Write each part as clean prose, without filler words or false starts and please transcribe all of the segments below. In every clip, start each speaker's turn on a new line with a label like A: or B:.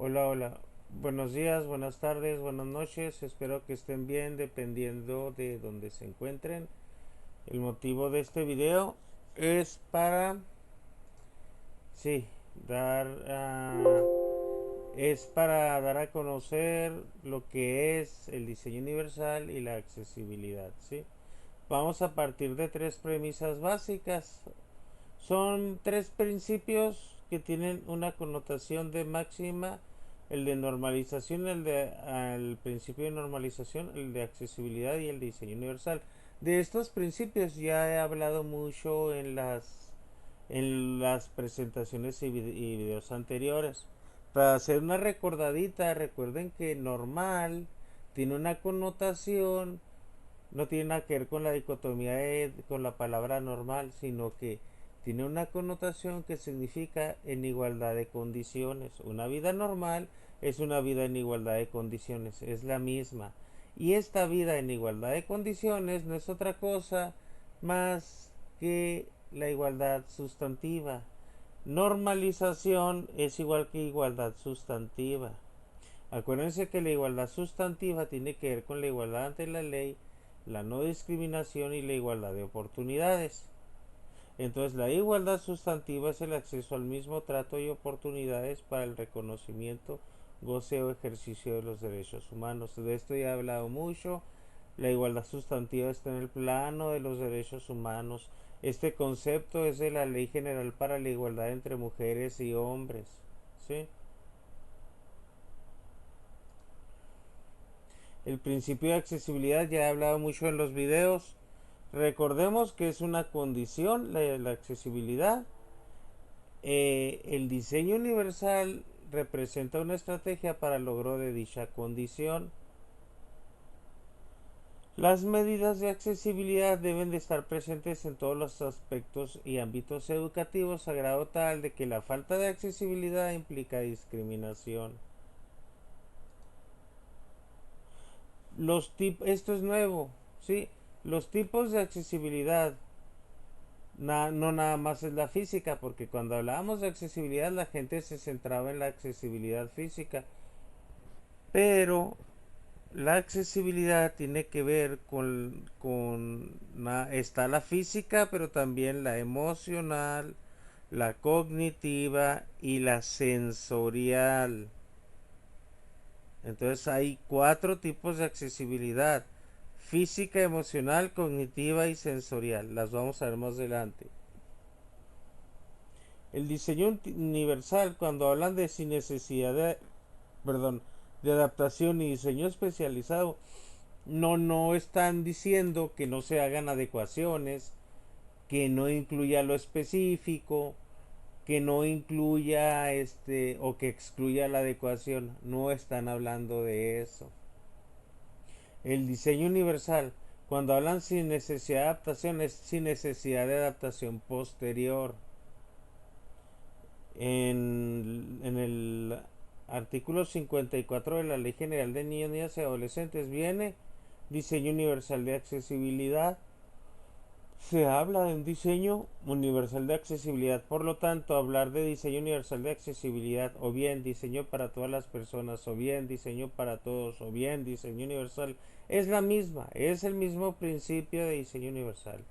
A: Hola, hola. Buenos días, buenas tardes, buenas noches. Espero que estén bien dependiendo de donde se encuentren. El motivo de este video es para, sí, dar a, es para dar a conocer lo que es el diseño universal y la accesibilidad, ¿sí? Vamos a partir de tres premisas básicas. Son tres principios que tienen una connotación de máxima, el de normalización, el principio de normalización, el de accesibilidad y el de diseño universal. De estos principios ya he hablado mucho en las presentaciones y videos anteriores. Para hacer una recordadita, recuerden que normal tiene una connotación, no tiene nada que ver con la dicotomía con la palabra normal, sino que tiene una connotación que significa en igualdad de condiciones. Una vida normal es una vida en igualdad de condiciones, es la misma. Y esta vida en igualdad de condiciones no es otra cosa más que la igualdad sustantiva. Normalización es igual que igualdad sustantiva. Acuérdense que la igualdad sustantiva tiene que ver con la igualdad ante la ley, la no discriminación y la igualdad de oportunidades. Entonces, la igualdad sustantiva es el acceso al mismo trato y oportunidades para el reconocimiento, goce o ejercicio de los derechos humanos. De esto ya he hablado mucho. La igualdad sustantiva está en el plano de los derechos humanos. Este concepto es de la Ley General para la Igualdad entre Mujeres y Hombres. ¿Sí? El principio de accesibilidad ya he hablado mucho en los videos. Recordemos que es una condición la accesibilidad. El diseño universal representa una estrategia para el logro de dicha condición. Las medidas de accesibilidad deben de estar presentes en todos los aspectos y ámbitos educativos a grado tal de que la falta de accesibilidad implica discriminación. Esto es nuevo, ¿sí? Los tipos de accesibilidad no nada más es la física, porque cuando hablábamos de accesibilidad la gente se centraba en la accesibilidad física, pero la accesibilidad tiene que ver está la física, pero también la emocional, la cognitiva y la sensorial. Entonces hay cuatro tipos de accesibilidad: física, emocional, cognitiva y sensorial. Las vamos a ver más adelante. El diseño universal, cuando hablan de sin necesidad perdón, de adaptación y diseño especializado, no están diciendo que no se hagan adecuaciones, que no incluya lo específico, que no incluya o que excluya la adecuación. No están hablando de eso. El diseño universal, cuando hablan sin necesidad de adaptación, es sin necesidad de adaptación posterior. En el artículo 54 de la Ley General de Niños, Niñas y Adolescentes viene diseño universal de accesibilidad. Se habla de un diseño universal de accesibilidad, por lo tanto, hablar de diseño universal de accesibilidad, o bien diseño para todas las personas, o bien diseño para todos, o bien diseño universal, es la misma, es el mismo principio de diseño universal.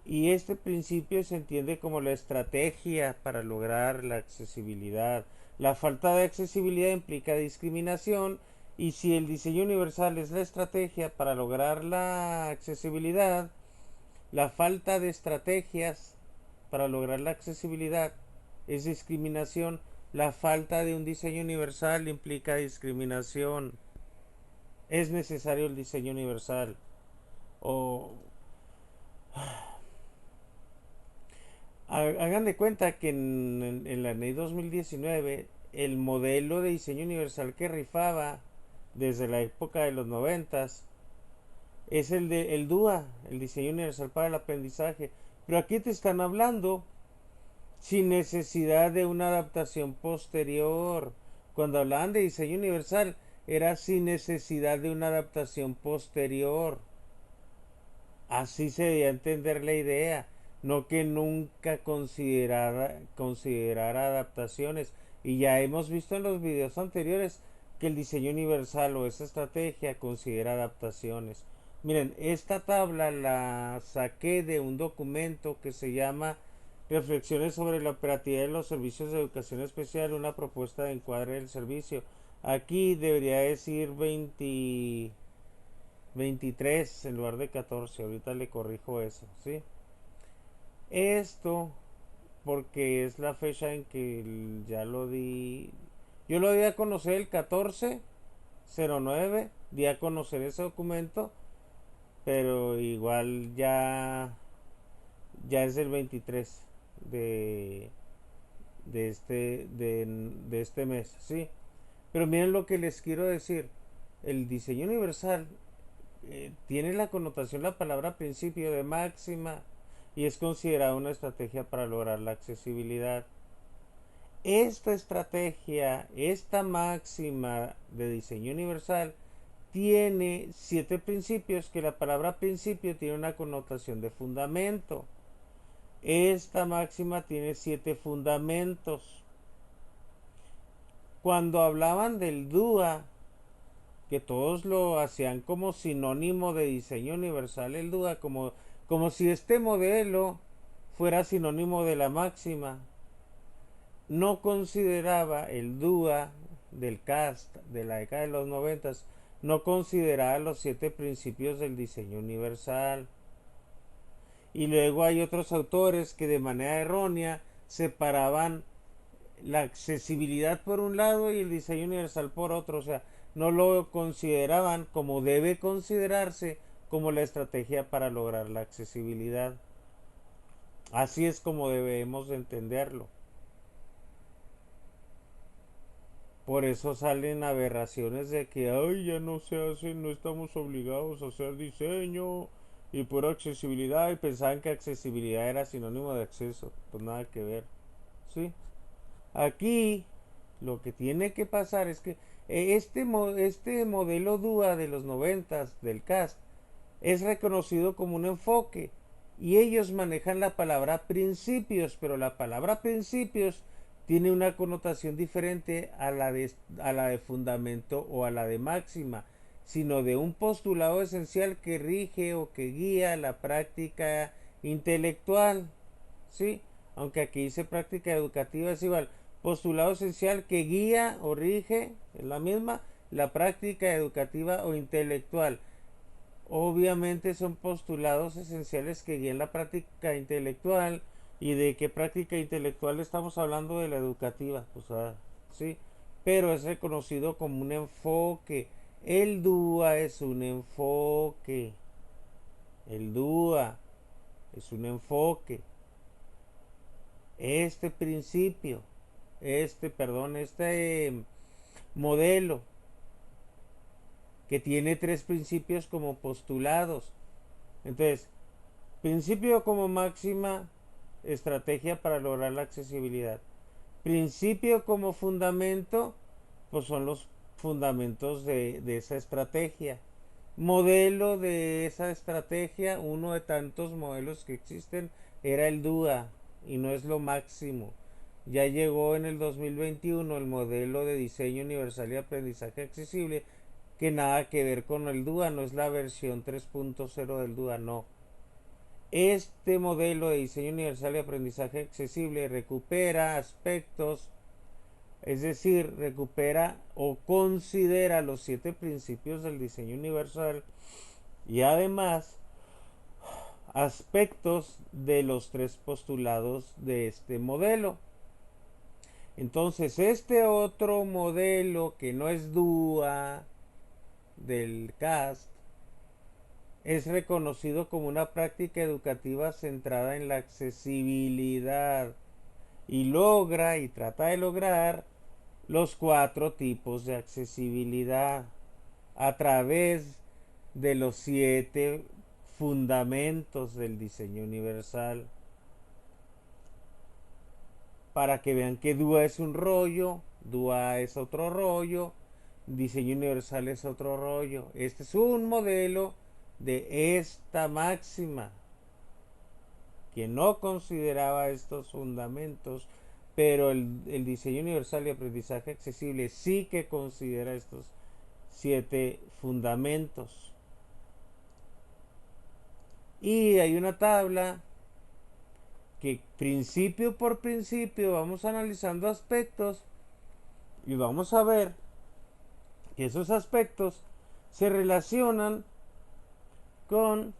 A: Y este principio se entiende como la estrategia para lograr la accesibilidad. La falta de accesibilidad implica discriminación, y si el diseño universal es la estrategia para lograr la accesibilidad, la falta de estrategias para lograr la accesibilidad es discriminación. La falta de un diseño universal implica discriminación. Es necesario el diseño universal. O hagan de cuenta que en la ley 2019 el modelo de diseño universal que rifaba desde la época de los noventas es el de el DUA, el diseño universal para el aprendizaje. Pero aquí te están hablando sin necesidad de una adaptación posterior. Cuando hablaban de diseño universal, era sin necesidad de una adaptación posterior. Así se debía entender la idea, no que nunca considerara adaptaciones. Y ya hemos visto en los videos anteriores que el diseño universal o esa estrategia considera adaptaciones. Miren, esta tabla la saqué de un documento que se llama Reflexiones sobre la operatividad de los servicios de educación especial, una propuesta de encuadre del servicio. Aquí debería decir 23 en lugar de 14. Ahorita le corrijo eso, ¿sí? Esto porque es la fecha en que ya lo di. Yo lo di a conocer el 14/09, di a conocer ese documento, pero igual ya es el 23 de, de este mes, ¿sí? Pero miren lo que les quiero decir. El diseño universal tiene la connotación, la palabra principio de máxima, y es considerada una estrategia para lograr la accesibilidad. Esta estrategia, esta máxima de diseño universal, tiene 7 principios, que la palabra principio tiene una connotación de fundamento. Esta máxima tiene 7 fundamentos. Cuando hablaban del DUA, que todos lo hacían como sinónimo de diseño universal, el DUA, como si este modelo fuera sinónimo de la máxima. No consideraba el DUA del CAST de la década de los 90, no consideraba los 7 principios del diseño universal. Y luego hay otros autores que de manera errónea separaban la accesibilidad por un lado y el diseño universal por otro, o sea, no lo consideraban como debe considerarse como la estrategia para lograr la accesibilidad. Así es como debemos entenderlo. Por eso salen aberraciones de que, ay, ya no se hace, no estamos obligados a hacer diseño y por accesibilidad, y pensaban que accesibilidad era sinónimo de acceso. Pues nada que ver, ¿sí? Aquí lo que tiene que pasar es que este modelo DUA de los 90 del CAST es reconocido como un enfoque y ellos manejan la palabra principios, pero la palabra principios tiene una connotación diferente a la de fundamento o a la de máxima, sino de un postulado esencial que rige o que guía la práctica intelectual, ¿sí? Aunque aquí dice práctica educativa, es igual. Postulado esencial que guía o rige, es la misma, la práctica educativa o intelectual. Obviamente son postulados esenciales que guían la práctica intelectual. ¿Y de qué práctica intelectual estamos hablando? De la educativa, o sea, sí, pero es reconocido como un enfoque. El DUA es un enfoque. El DUA es un enfoque. Este principio, este modelo que tiene 3 principios como postulados. Entonces, principio como máxima estrategia para lograr la accesibilidad. Principio como fundamento, pues son los fundamentos de esa estrategia. Modelo de esa estrategia, uno de tantos modelos que existen, era el DUA y no es lo máximo. Ya llegó en el 2021 el modelo de diseño universal y aprendizaje accesible, que nada que ver con el DUA, no es la versión 3.0 del DUA, no. Este modelo de diseño universal y aprendizaje accesible recupera aspectos, es decir, recupera o considera los 7 principios del diseño universal y además aspectos de los 3 postulados de este modelo. Entonces, este otro modelo que no es DUA del CAST es reconocido como una práctica educativa centrada en la accesibilidad y logra y trata de lograr los 4 tipos de accesibilidad a través de los 7 fundamentos del diseño universal. Para que vean que DUA es un rollo, DUA es otro rollo, diseño universal es otro rollo. Este es un modelo de esta máxima que no consideraba estos fundamentos, pero el diseño universal y aprendizaje accesible sí que considera estos 7 fundamentos. Y hay una tabla que principio por principio vamos analizando aspectos y vamos a ver que esos aspectos se relacionan con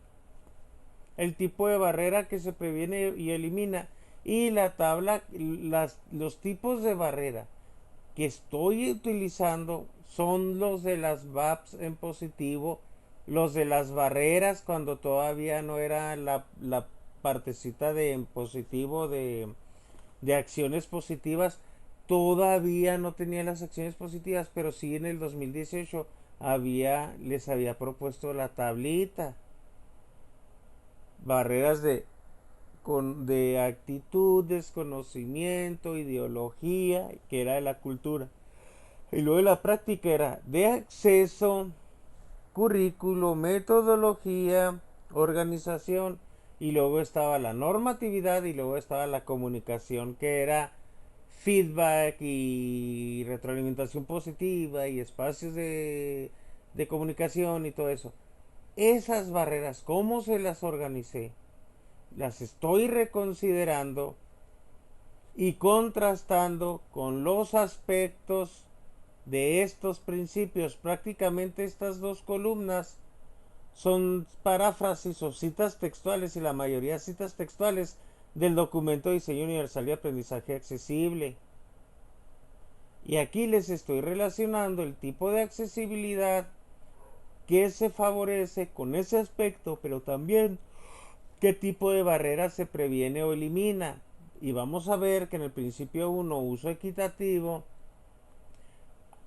A: el tipo de barrera que se previene y elimina. Y la tabla, los tipos de barrera que estoy utilizando son los de las VAPs en positivo, los de las barreras cuando todavía no era la partecita de en positivo de acciones positivas, todavía no tenía las acciones positivas, pero sí en el 2018 les había propuesto la tablita, barreras de actitud, desconocimiento, ideología, que era de la cultura. Y luego de la práctica era de acceso, currículo, metodología, organización, y luego estaba la normatividad y luego estaba la comunicación, que era feedback y retroalimentación positiva y espacios de comunicación y todo eso. Esas barreras, ¿cómo se las organicé? Las estoy reconsiderando y contrastando con los aspectos de estos principios. Prácticamente estas dos columnas son paráfrasis o citas textuales, y la mayoría citas textuales del documento de diseño universal y aprendizaje accesible. Y aquí les estoy relacionando el tipo de accesibilidad que se favorece con ese aspecto, pero también qué tipo de barreras se previene o elimina. Y vamos a ver que en el principio 1, uso equitativo,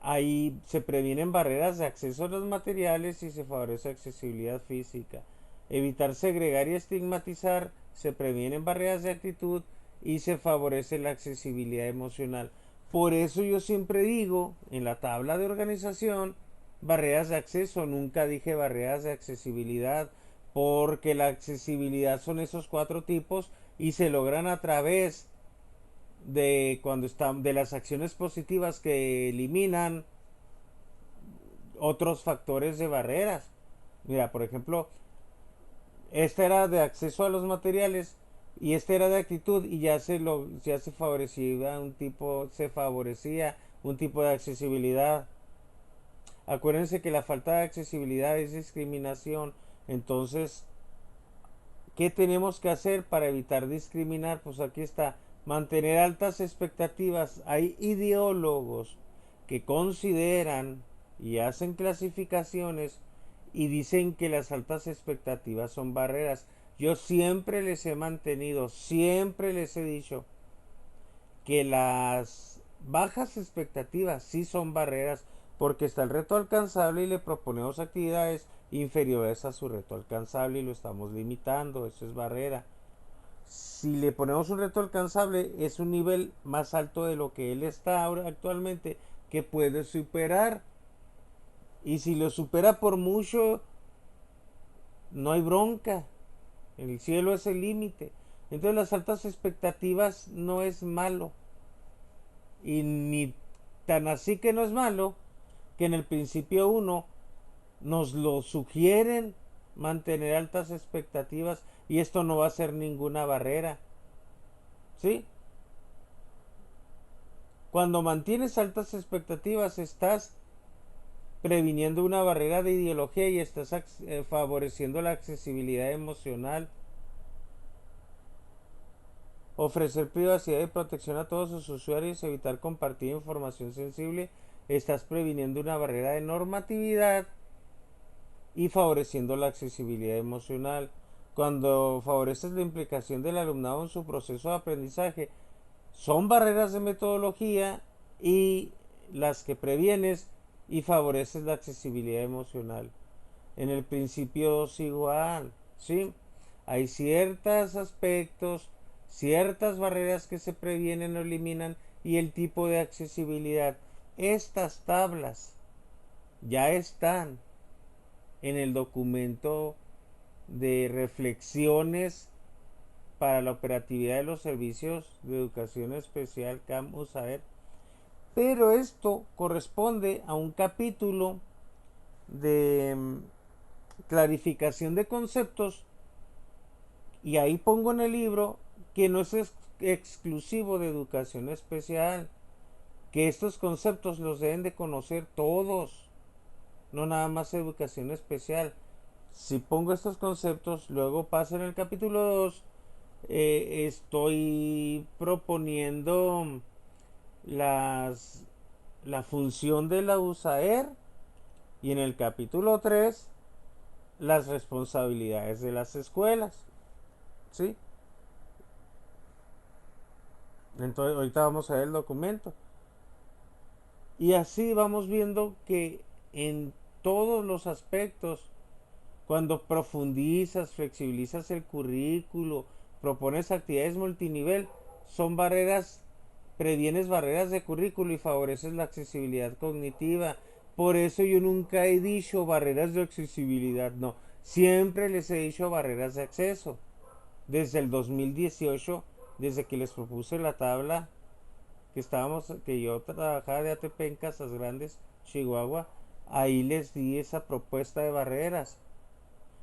A: ahí se previenen barreras de acceso a los materiales y se favorece accesibilidad física. Evitar segregar y estigmatizar, se previenen barreras de actitud y se favorece la accesibilidad emocional. Por eso yo siempre digo en la tabla de organización barreras de acceso, nunca dije barreras de accesibilidad, porque la accesibilidad son esos 4 tipos y se logran a través de cuando están de las acciones positivas que eliminan otros factores de barreras. Mira, por ejemplo, este era de acceso a los materiales y este era de actitud, y ya se favorecía un tipo de accesibilidad. Acuérdense que la falta de accesibilidad es discriminación. Entonces, ¿qué tenemos que hacer para evitar discriminar? Pues aquí está, mantener altas expectativas. Hay ideólogos que consideran y hacen clasificaciones y dicen que las altas expectativas son barreras. Yo siempre les he mantenido, siempre les he dicho que las bajas expectativas sí son barreras, porque está el reto alcanzable y le proponemos actividades inferiores a su reto alcanzable y lo estamos limitando, eso es barrera. Si le ponemos un reto alcanzable, es un nivel más alto de lo que él está ahora actualmente, que puede superar, y si lo supera por mucho, no hay bronca, el cielo es el límite. Entonces las altas expectativas no es malo, y ni tan así que no es malo, que en el principio 1 nos lo sugieren, mantener altas expectativas, y esto no va a ser ninguna barrera. ¿Sí? Cuando mantienes altas expectativas estás previniendo una barrera de ideología y estás favoreciendo la accesibilidad emocional. Ofrecer privacidad y protección a todos sus usuarios, evitar compartir información sensible, estás previniendo una barrera de normatividad y favoreciendo la accesibilidad emocional. Cuando favoreces la implicación del alumnado en su proceso de aprendizaje, son barreras de metodología y las que previenes y favoreces la accesibilidad emocional. En el principio es igual, ¿sí? Hay ciertos aspectos, ciertas barreras que se previenen o eliminan, y el tipo de accesibilidad. Estas tablas ya están en el documento de reflexiones para la operatividad de los servicios de educación especial CAM USAER, pero esto corresponde a un capítulo de clarificación de conceptos, y ahí pongo en el libro que no es exclusivo de educación especial, que estos conceptos los deben de conocer todos, no nada más educación especial. Si pongo estos conceptos, luego paso en el capítulo 2, estoy proponiendo las, la función de la USAER, y en el capítulo 3 las responsabilidades de las escuelas, ¿sí? Entonces ahorita vamos a ver el documento. Y así vamos viendo que en todos los aspectos, cuando profundizas, flexibilizas el currículo, propones actividades multinivel, son barreras, previenes barreras de currículo y favoreces la accesibilidad cognitiva. Por eso yo nunca he dicho barreras de accesibilidad, no. Siempre les he dicho barreras de acceso. Desde el 2018, desde que les propuse la tabla que yo trabajaba de ATP en Casas Grandes, Chihuahua, ahí les di esa propuesta de barreras.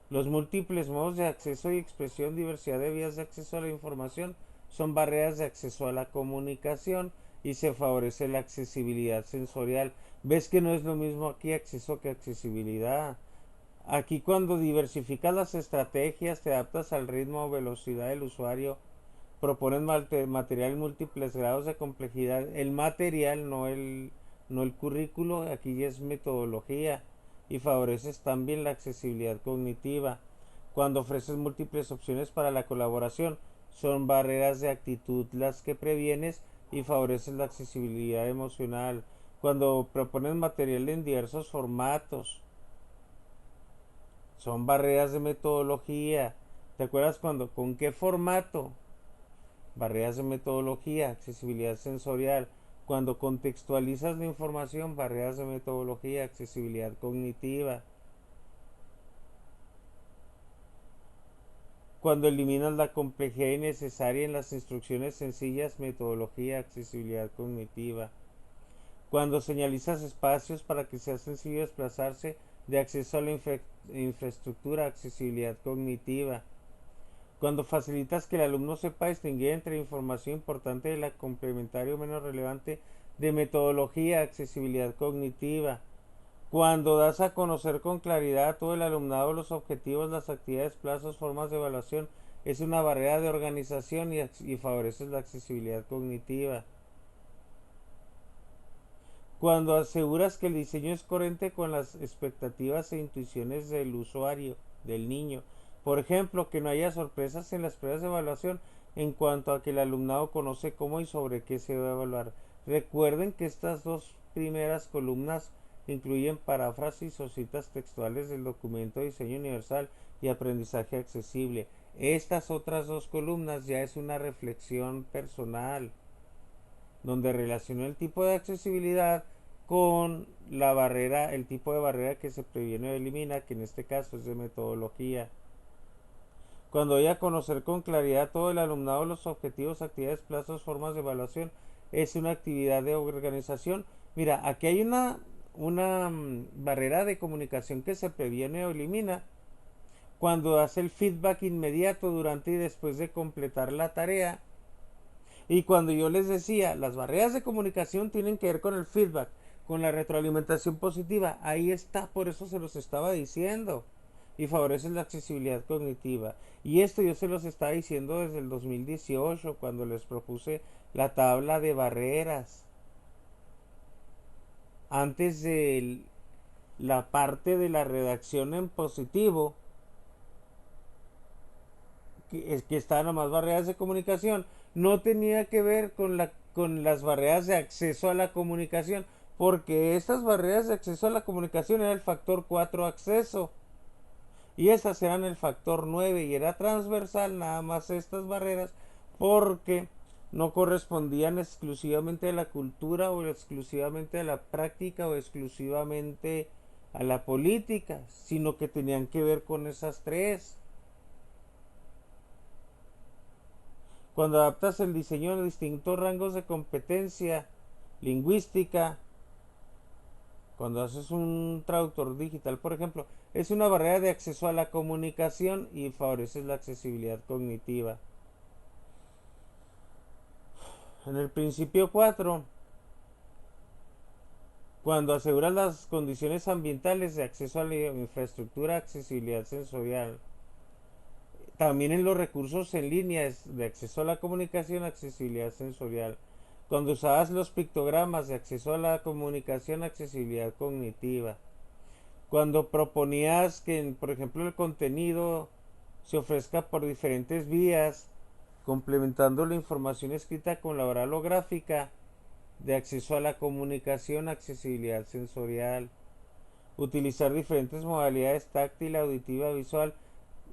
A: Los múltiples modos de acceso y expresión, diversidad de vías de acceso a la información, son barreras de acceso a la comunicación y se favorece la accesibilidad sensorial. ¿Ves que no es lo mismo aquí acceso que accesibilidad? Aquí cuando diversificas las estrategias, te adaptas al ritmo o velocidad del usuario, proponen material en múltiples grados de complejidad. El material, no el currículo, aquí ya es metodología, y favoreces también la accesibilidad cognitiva. Cuando ofreces múltiples opciones para la colaboración, son barreras de actitud las que previenes y favoreces la accesibilidad emocional. Cuando propones material en diversos formatos, son barreras de metodología. ¿Te acuerdas cuando? ¿Con qué formato? Barreras de metodología, accesibilidad sensorial. Cuando contextualizas la información, barreras de metodología, accesibilidad cognitiva. Cuando eliminas la complejidad innecesaria en las instrucciones sencillas, metodología, accesibilidad cognitiva. Cuando señalizas espacios para que sea sencillo desplazarse de acceso a la infraestructura, accesibilidad cognitiva. Cuando facilitas que el alumno sepa distinguir entre información importante de la complementaria o menos relevante, de metodología, accesibilidad cognitiva. Cuando das a conocer con claridad a todo el alumnado los objetivos, las actividades, plazos, formas de evaluación, es una barrera de organización y favoreces la accesibilidad cognitiva. Cuando aseguras que el diseño es coherente con las expectativas e intuiciones del usuario, del niño. Por ejemplo, que no haya sorpresas en las pruebas de evaluación en cuanto a que el alumnado conoce cómo y sobre qué se va a evaluar. Recuerden que estas dos primeras columnas incluyen paráfrasis o citas textuales del documento de diseño universal y aprendizaje accesible. Estas otras dos columnas ya es una reflexión personal, donde relacionó el tipo de accesibilidad con la barrera, el tipo de barrera que se previene o elimina, que en este caso es de metodología. Cuando doy a conocer con claridad todo el alumnado los objetivos, actividades, plazos, formas de evaluación, es una actividad de organización. Mira, aquí hay una barrera de comunicación que se previene o elimina cuando hace el feedback inmediato durante y después de completar la tarea. Y cuando yo les decía, las barreras de comunicación tienen que ver con el feedback, con la retroalimentación positiva, ahí está, por eso se los estaba diciendo. Y favorece la accesibilidad cognitiva. Y esto yo se los estaba diciendo desde el 2018, cuando les propuse la tabla de barreras. Antes de la parte de la redacción en positivo, que estaban nomás barreras de comunicación, no tenía que ver con las barreras de acceso a la comunicación, porque estas barreras de acceso a la comunicación era el factor 4 acceso, y esas eran el factor 9 y era transversal nada más estas barreras, porque no correspondían exclusivamente a la cultura o exclusivamente a la práctica o exclusivamente a la política, sino que tenían que ver con esas tres. Cuando adaptas el diseño a distintos rangos de competencia lingüística, cuando haces un traductor digital, por ejemplo, es una barrera de acceso a la comunicación y favoreces la accesibilidad cognitiva. En el principio 4, cuando aseguras las condiciones ambientales de acceso a la infraestructura, accesibilidad sensorial. También en los recursos en línea de acceso a la comunicación, accesibilidad sensorial. Cuando usabas los pictogramas de acceso a la comunicación, accesibilidad cognitiva. Cuando proponías que, por ejemplo, el contenido se ofrezca por diferentes vías, complementando la información escrita con la oral o gráfica, de acceso a la comunicación, accesibilidad sensorial. Utilizar diferentes modalidades táctil, auditiva, visual,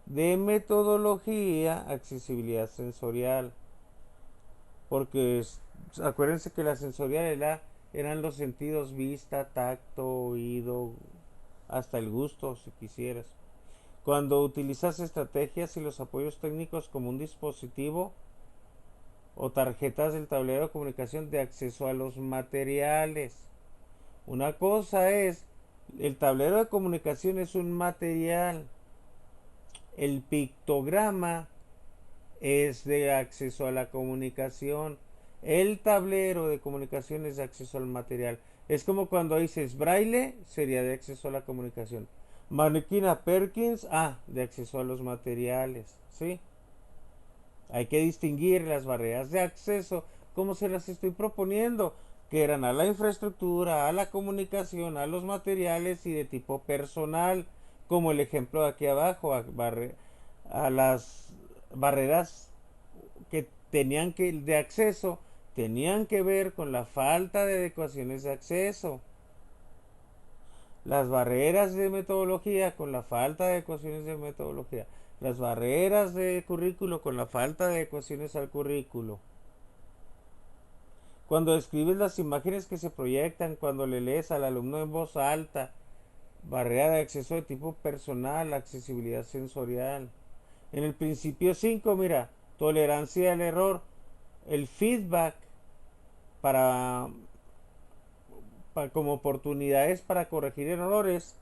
A: de metodología, accesibilidad sensorial. Porque acuérdense que la sensorial eran los sentidos vista, tacto, oído, hasta el gusto, si quisieras. Cuando utilizas estrategias y los apoyos técnicos como un dispositivo o tarjetas del tablero de comunicación de acceso a los materiales. Una cosa es, el tablero de comunicación es un material. El pictograma es de acceso a la comunicación. El tablero de comunicación es de acceso al material. Es como cuando dices braille, sería de acceso a la comunicación. Máquina Perkins, de acceso a los materiales, ¿sí? Hay que distinguir las barreras de acceso, como se las estoy proponiendo, que eran a la infraestructura, a la comunicación, a los materiales y de tipo personal, como el ejemplo de aquí abajo, a las barreras que tenían que de acceso tenían que ver con la falta de adecuaciones de acceso. Las barreras de metodología con la falta de adecuaciones de metodología. Las barreras de currículo con la falta de adecuaciones al currículo. Cuando describes las imágenes que se proyectan, cuando le lees al alumno en voz alta, barrera de acceso de tipo personal, accesibilidad sensorial. En el principio 5, mira, tolerancia al error, el feedback para, como oportunidades para corregir errores.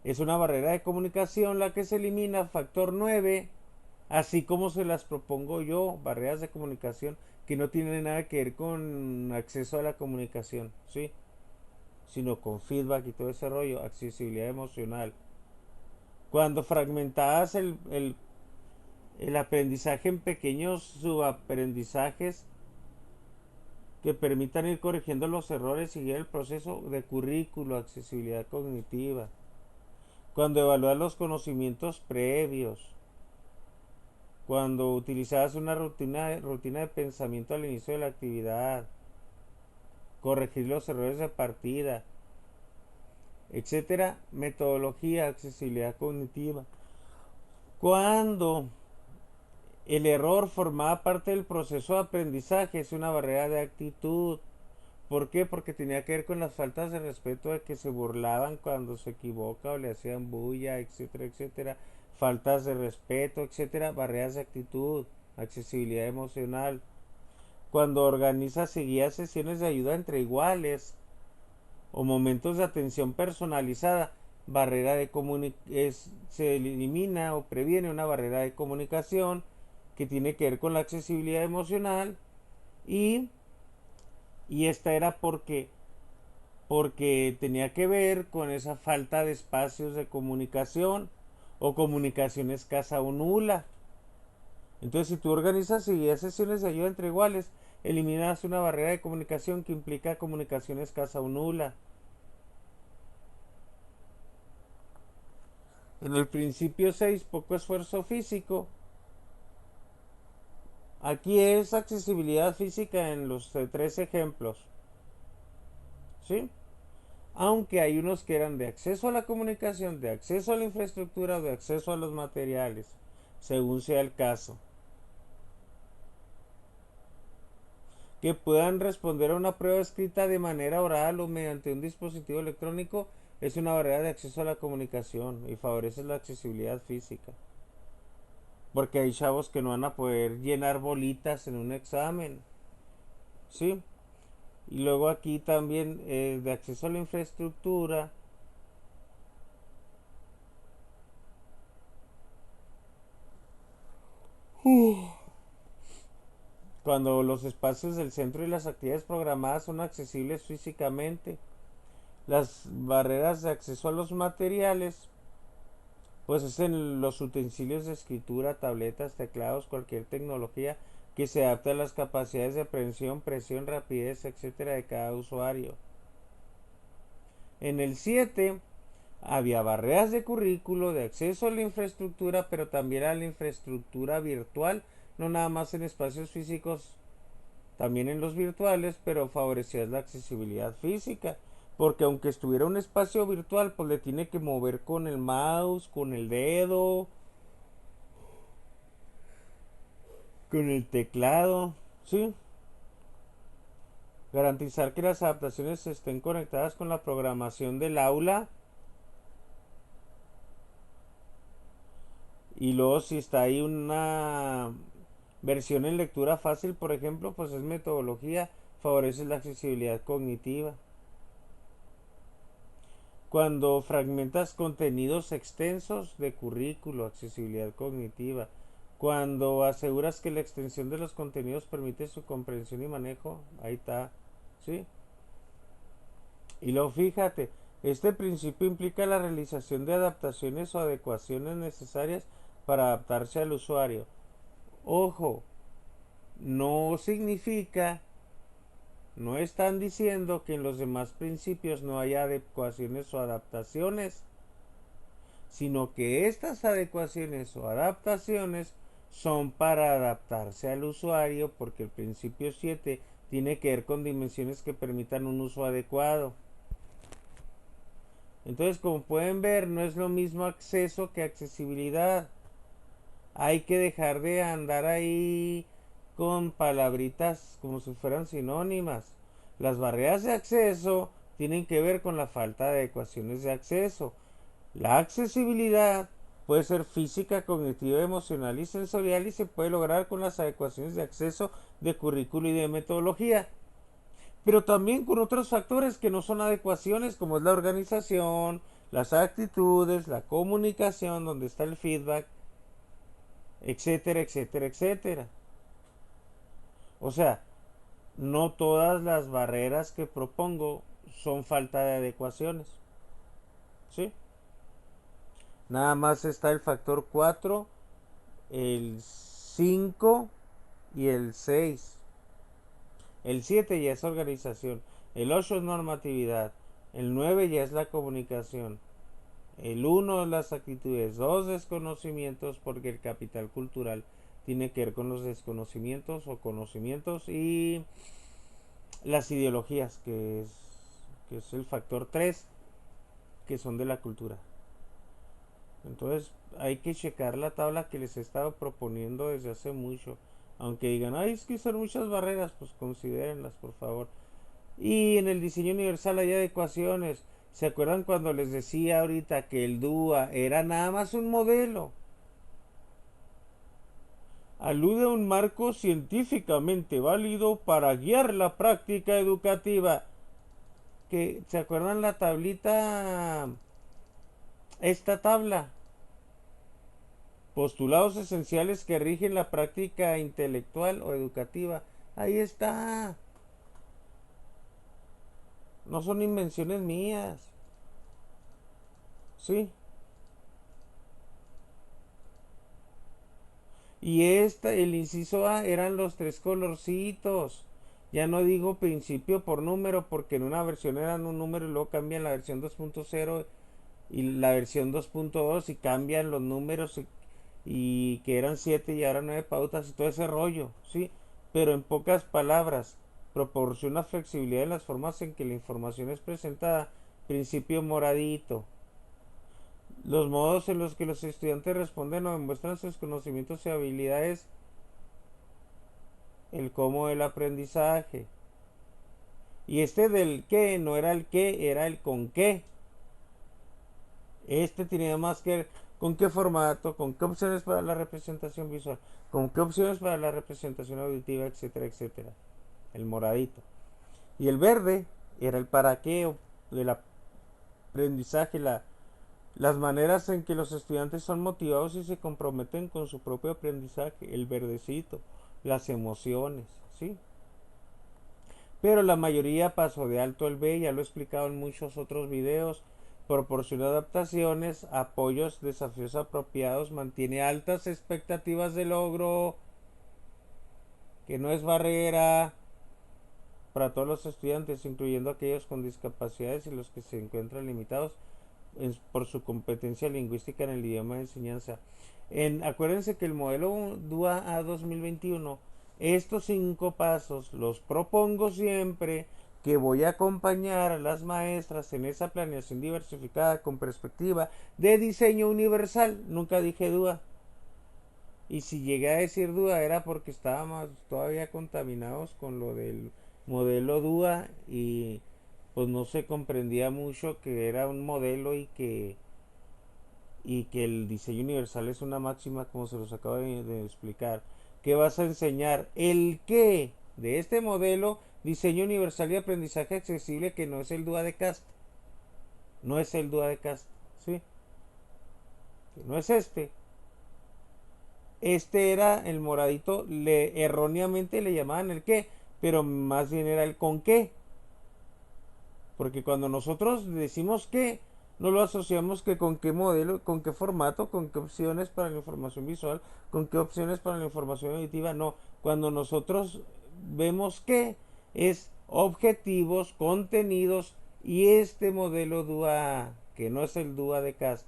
A: Es una barrera de comunicación la que se elimina, factor 9, así como se las propongo yo, barreras de comunicación que no tienen nada que ver con acceso a la comunicación, ¿sí? Sino con feedback y todo ese rollo, accesibilidad emocional. Cuando fragmentabas el aprendizaje en pequeños subaprendizajes que permitan ir corrigiendo los errores y seguir el proceso de currículo, accesibilidad cognitiva. Cuando evalúas los conocimientos previos, cuando utilizabas una rutina de pensamiento al inicio de la actividad, corregir los errores de partida, etcétera, metodología, accesibilidad cognitiva. Cuando el error formaba parte del proceso de aprendizaje, es una barrera de actitud. ¿Por qué? Porque tenía que ver con las faltas de respeto de que se burlaban cuando se equivoca o le hacían bulla, etcétera, etcétera. Faltas de respeto, etcétera. Barreras de actitud, accesibilidad emocional. Cuando organizas y guías sesiones de ayuda entre iguales o momentos de atención personalizada, barrera de se elimina o previene una barrera de comunicación que tiene que ver con la accesibilidad emocional y esta era porque tenía que ver con esa falta de espacios de comunicación o comunicación escasa o nula. Entonces, si tú organizas y guías sesiones de ayuda entre iguales, eliminas una barrera de comunicación que implica comunicación escasa o nula. En el principio 6, poco esfuerzo físico. Aquí es accesibilidad física en los 3 ejemplos. ¿Sí? Aunque hay unos que eran de acceso a la comunicación, de acceso a la infraestructura o de acceso a los materiales, según sea el caso. Que puedan responder a una prueba escrita de manera oral o mediante un dispositivo electrónico es una barrera de acceso a la comunicación y favorece la accesibilidad física. porque hay chavos que no van a poder llenar bolitas en un examen, ¿sí? Y luego aquí también de acceso a la infraestructura. Cuando los espacios del centro y las actividades programadas son accesibles físicamente, las barreras de acceso a los materiales, pues es en los utensilios de escritura, tabletas, teclados, cualquier tecnología que se adapte a las capacidades de aprehensión, presión, rapidez, etcétera, de cada usuario. En el 7 había barreras de currículo, de acceso a la infraestructura, pero también a la infraestructura virtual, no nada más en espacios físicos, también en los virtuales, pero favorecía la accesibilidad física, porque aunque estuviera un espacio virtual, pues le tiene que mover con el mouse, con el dedo, con el teclado, ¿sí? Garantizar que las adaptaciones estén conectadas con la programación del aula. Y luego si está ahí una versión en lectura fácil, por ejemplo, pues es metodología, favorece la accesibilidad cognitiva. Cuando fragmentas contenidos extensos de currículo, accesibilidad cognitiva. Cuando aseguras que la extensión de los contenidos permite su comprensión y manejo, ahí está, ¿sí? Y luego fíjate, este principio implica la realización de adaptaciones o adecuaciones necesarias para adaptarse al usuario. Ojo, no significa, no están diciendo que en los demás principios no haya adecuaciones o adaptaciones, sino que estas adecuaciones o adaptaciones son para adaptarse al usuario, porque el principio 7 tiene que ver con dimensiones que permitan un uso adecuado. Entonces, como pueden ver, no es lo mismo acceso que accesibilidad. Hay que dejar de andar ahí con palabritas como si fueran sinónimas. Las barreras de acceso tienen que ver con la falta de ecuaciones de acceso. La accesibilidad puede ser física, cognitiva, emocional y sensorial y se puede lograr con las adecuaciones de acceso de currículo y de metodología. Pero también con otros factores que no son adecuaciones como es la organización, las actitudes, la comunicación, donde está el feedback, etcétera, etcétera, etcétera. O sea, no todas las barreras que propongo son falta de adecuaciones. ¿Sí? Nada más está el factor 4, el 5 y el 6. El 7 ya es organización. El 8 es normatividad. El 9 ya es la comunicación. El 1 es las actitudes. 2 desconocimientos porque el capital cultural tiene que ver con los desconocimientos o conocimientos y las ideologías, que es el factor 3, que son de la cultura. Entonces hay que checar la tabla que les he estado proponiendo desde hace mucho. Aunque digan, ay, es que son muchas barreras, pues considérenlas, por favor. Y en el diseño universal hay adecuaciones. ¿Se acuerdan cuando les decía ahorita que el DUA era nada más un modelo? Alude a un marco científicamente válido para guiar la práctica educativa. Que, ¿se acuerdan la tablita? Esta tabla. Postulados esenciales que rigen la práctica intelectual o educativa. Ahí está. No son invenciones mías. ¿Sí? Y el inciso A eran los tres colorcitos. Ya no digo principio por número porque en una versión eran un número y luego cambian la versión 2.0 y la versión 2.2 y cambian los números y que eran 7 y ahora 9 pautas y todo ese rollo, ¿sí? Pero en pocas palabras, proporciona flexibilidad en las formas en que la información es presentada. Principio moradito. Los modos en los que los estudiantes responden o demuestran sus conocimientos y habilidades. El cómo del aprendizaje. Y este del qué no era el qué, era el con qué. Este tenía más que ver con qué formato, con qué opciones para la representación visual, con qué opciones para la representación auditiva, etcétera, etcétera. El moradito. Y el verde era el para qué del aprendizaje, las maneras en que los estudiantes son motivados y se comprometen con su propio aprendizaje, el verdecito, las emociones, ¿sí? Pero la mayoría pasó de alto el B, ya lo he explicado en muchos otros videos, proporciona adaptaciones, apoyos, desafíos apropiados, mantiene altas expectativas de logro, que no es barrera para todos los estudiantes, incluyendo aquellos con discapacidades y los que se encuentran limitados por su competencia lingüística en el idioma de enseñanza. Acuérdense que el modelo DUA A 2021, estos 5 pasos los propongo siempre, que voy a acompañar a las maestras en esa planeación diversificada con perspectiva de diseño universal. Nunca dije DUA. Y si llegué a decir DUA era porque estábamos todavía contaminados con lo del modelo DUA y pues no se comprendía mucho que era un modelo y que el diseño universal es una máxima, como se los acabo de explicar. ¿Qué vas a enseñar? El qué de este modelo, diseño universal y aprendizaje accesible, que no es el DUA de CAST. No es el DUA de CAST, ¿sí? Que no es este. Este era el moradito, erróneamente le llamaban el qué, pero más bien era el con qué. Porque cuando nosotros decimos qué, no lo asociamos que con qué modelo, con qué formato, con qué opciones para la información visual, con qué opciones para la información auditiva. No, cuando nosotros vemos qué, es objetivos, contenidos y este modelo DUA, que no es el DUA de CAST,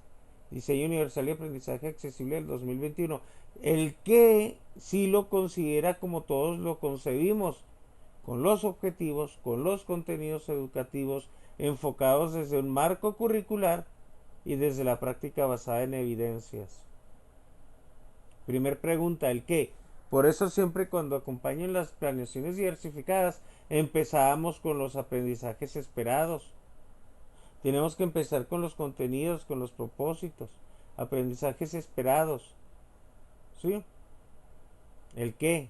A: Diseño Universal y Aprendizaje Accesible del 2021. El que sí lo considera como todos lo concebimos, con los objetivos, con los contenidos educativos enfocados desde un marco curricular y desde la práctica basada en evidencias. Primer pregunta, ¿el qué? Por eso siempre cuando acompañan las planeaciones diversificadas empezamos con los aprendizajes esperados. Tenemos que empezar con los contenidos, con los propósitos, aprendizajes esperados. ¿Sí? ¿El qué?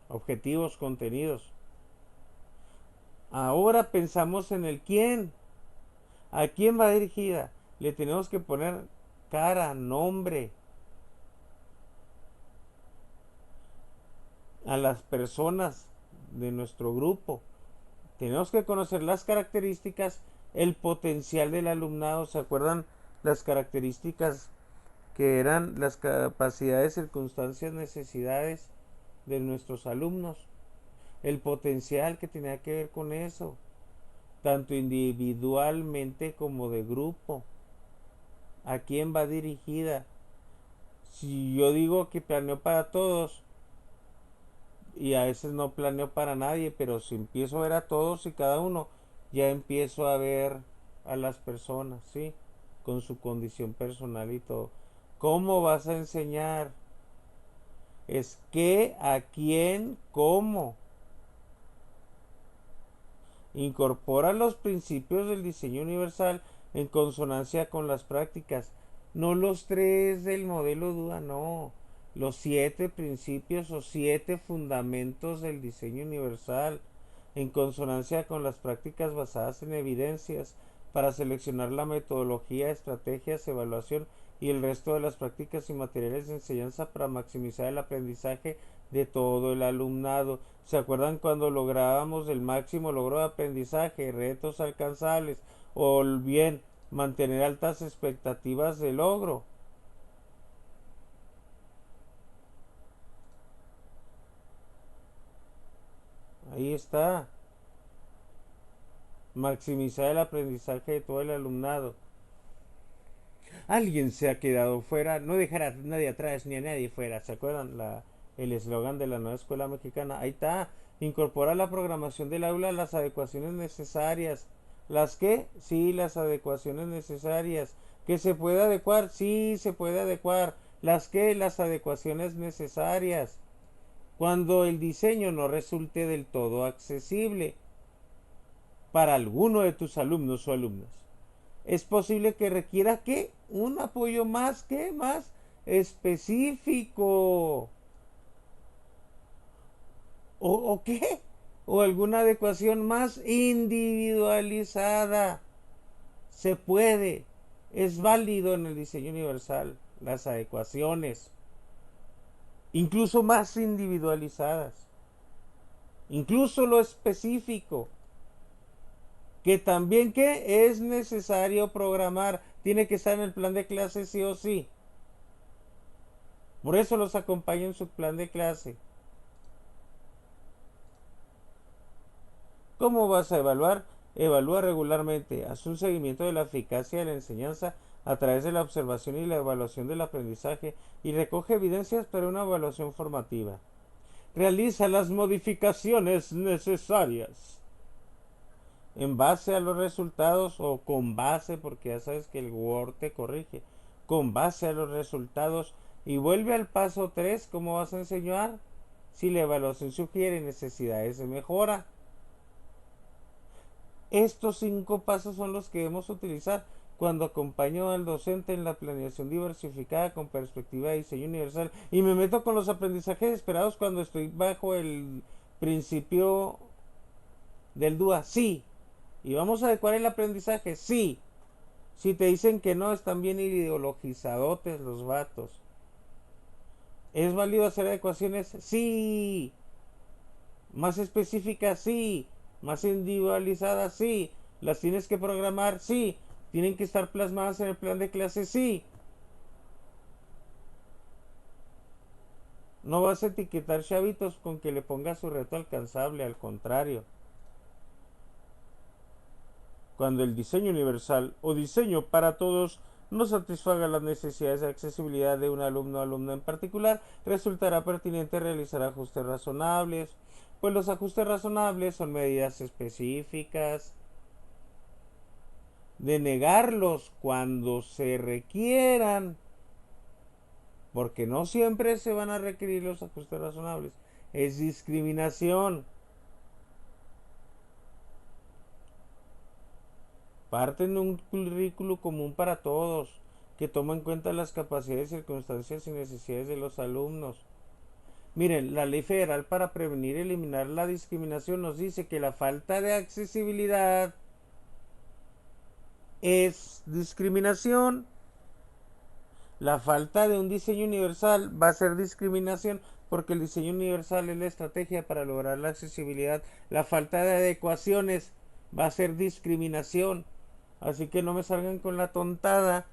A: Objetivos, contenidos. Ahora pensamos en el quién. ¿A quién va dirigida? Le tenemos que poner cara, nombre a las personas de nuestro grupo. Tenemos que conocer las características, el potencial del alumnado. ¿Se acuerdan las características que eran las capacidades, circunstancias, necesidades de nuestros alumnos? El potencial que tenía que ver con eso, tanto individualmente como de grupo. ¿A quién va dirigida? Si yo digo que planeo para todos y a veces no planeo para nadie, pero si empiezo a ver a todos y cada uno, ya empiezo a ver a las personas, ¿sí? Con su condición personal y todo. ¿Cómo vas a enseñar? Es qué, a quién, cómo. Incorpora los principios del diseño universal en consonancia con las prácticas. No los 3 del modelo DUA, no. Los 7 principios o 7 fundamentos del diseño universal en consonancia con las prácticas basadas en evidencias para seleccionar la metodología, estrategias, evaluación y el resto de las prácticas y materiales de enseñanza para maximizar el aprendizaje de todo el alumnado. ¿Se acuerdan cuando lográbamos el máximo logro de aprendizaje, retos alcanzables o bien mantener altas expectativas de logro? Ahí está. Maximizar el aprendizaje de todo el alumnado. Alguien se ha quedado fuera, no dejar a nadie atrás ni a nadie fuera. ¿Se acuerdan el eslogan de la nueva escuela mexicana? Ahí está. Incorpora la programación del aula las adecuaciones necesarias. ¿Las qué? Sí, las adecuaciones necesarias. ¿Que se puede adecuar? Sí, se puede adecuar. ¿Las qué? Las adecuaciones necesarias. Cuando el diseño no resulte del todo accesible para alguno de tus alumnos o alumnas. es posible que requiera ¿qué? Un apoyo más, ¿qué? Más específico. ¿O qué? O alguna adecuación más individualizada. Se puede. Es válido en el diseño universal las adecuaciones. Incluso más individualizadas. Incluso lo específico. Que también que es necesario programar. Tiene que estar en el plan de clase sí o sí. Por eso los acompaño en su plan de clase. ¿Cómo vas a evaluar? Evalúa regularmente. Haz un seguimiento de la eficacia de la enseñanza a través de la observación y la evaluación del aprendizaje y recoge evidencias para una evaluación formativa. Realiza las modificaciones necesarias en base a los resultados o con base, porque ya sabes que el Word te corrige, con base a los resultados y vuelve al paso 3. ¿Cómo vas a enseñar? Si la evaluación sugiere necesidades de mejora. Estos 5 pasos son los que debemos utilizar cuando acompaño al docente en la planeación diversificada con perspectiva de diseño universal y me meto con los aprendizajes esperados cuando estoy bajo el principio del DUA. Sí. ¿Y vamos a adecuar el aprendizaje? Sí. Si te dicen que no, están bien ideologizadotes los vatos. ¿Es válido hacer adecuaciones? Sí. ¿Más específicas? Sí. ¿Más individualizadas? Sí. ¿Las tienes que programar? Sí. ¿Tienen que estar plasmadas en el plan de clase? Sí. No vas a etiquetar chavitos con que le ponga su reto alcanzable, al contrario. Cuando el diseño universal o diseño para todos no satisfaga las necesidades de accesibilidad de un alumno o alumna en particular, resultará pertinente realizar ajustes razonables, pues los ajustes razonables son medidas específicas, de negarlos cuando se requieran, porque no siempre se van a requerir los ajustes razonables, es discriminación. Parten de un currículo común para todos, que toma en cuenta las capacidades, circunstancias y necesidades de los alumnos. Miren, la Ley Federal para prevenir y eliminar la discriminación nos dice que la falta de accesibilidad es discriminación. La falta de un diseño universal va a ser discriminación porque el diseño universal es la estrategia para lograr la accesibilidad. La falta de adecuaciones va a ser discriminación. Así que no me salgan con la tontada